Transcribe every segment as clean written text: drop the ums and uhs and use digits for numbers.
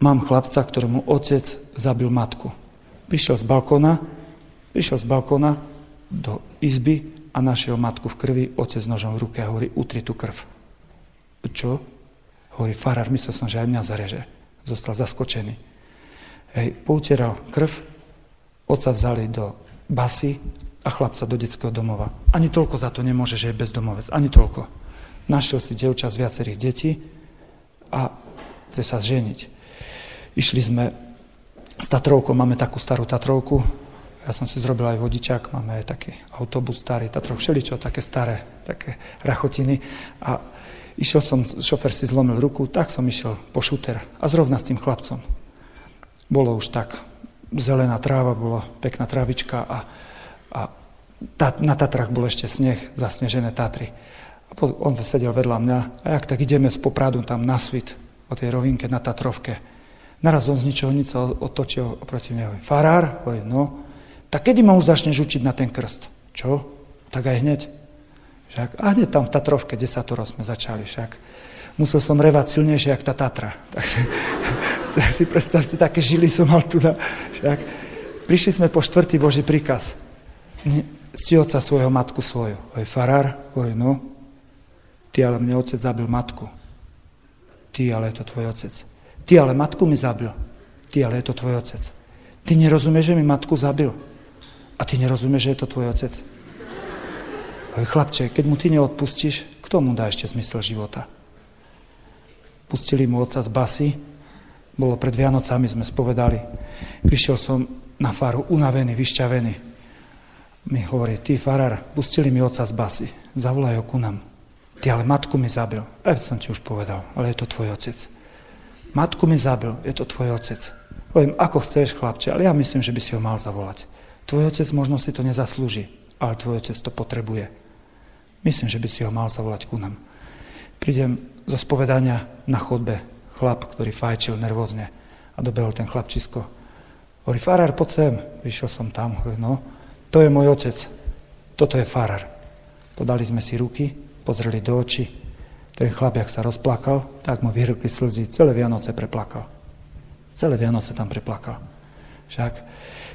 Mám chlapca, ktorému otec zabil matku. Prišiel z balkóna do izby a našiel matku v krvi, otec nožom v ruke a hovorí, utri tú krv. Čo? Hovorí, farár, myslel som, že aj mňa zareže. Zostal zaskočený. Poutieral krv, otca vzali do basy a chlapca do detského domova. Ani toľko za to nemôže, že je bezdomovec. Ani toľko. Našiel si dievča z viacerých detí a chce sa ženiť. Išli sme s Tatrovkou, máme takú starú Tatrovku, ja som si zrobil aj vodičák, máme aj taký autobus starý, Tatrov všeličo, také staré, také rachotiny a išiel som, šofer si zlomil ruku, tak som išiel po šúter a zrovna s tým chlapcom. Bolo už tak, zelená tráva, bola pekná trávička a na Tatrách bol ešte sneh, zasnežené Tatry. A on sedel vedľa mňa a jak tak ideme z Popradu tam na svit o tej rovinke na Tatrovke. Naraz on z ničoho nič sa otočil oproti mne. Farár? Hovorí, no, tak kedy ma už začneš učiť na ten krst? Čo? Tak aj hneď. Však, a hneď tam v Tatrovke, 10 sme začali. Však musel som revať silnejšie, jak tá Tatra. Tak si predstavte, také žily som mal tu. Však prišli sme po 4. Boží príkaz. Cti otca svojho, matku svoju. Hovorí, farár? Hovorí, no, ty, ale mne otec zabil matku. Ty, ale je to tvoj otec. Ty, ale matku mi zabil. Ty, ale je to tvoj otec. Ty nerozumieš, že mi matku zabil. A ty nerozumieš, že je to tvoj otec. Chlapče, keď mu ty neodpustíš, kto mu dá ešte zmysel života? Pustili mu otca z basy. Bolo pred Vianocami, sme spovedali. Prišiel som na faru unavený, vyšťavený. Mi hovorí, ty farár, pustili mi otca z basy. Zavolaj ho ku nám. Ty, ale matku mi zabil. Som ti už povedal, ale je to tvoj otec. Matku mi zabil, je to tvoj otec. Poviem, ako chceš, chlapče, ale ja myslím, že by si ho mal zavolať. Tvoj otec možno si to nezaslúži, ale tvoj otec to potrebuje. Myslím, že by si ho mal zavolať ku nám. Prídem zo spovedania na chodbe, chlap, ktorý fajčil nervózne a dobehol ten chlapčisko. Hovorí, farár, poď sem. Prišiel som tam, hovorí, no, to je môj otec, toto je farár. Podali sme si ruky, pozreli do očí. Ten chlap, jak sa rozplakal, tak mu vyhrkli slzy, celé Vianoce preplakal. Celé Vianoce tam preplakal. Však.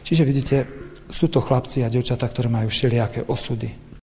Čiže vidíte, sú to chlapci a dievčatá, ktoré majú všelijaké osudy.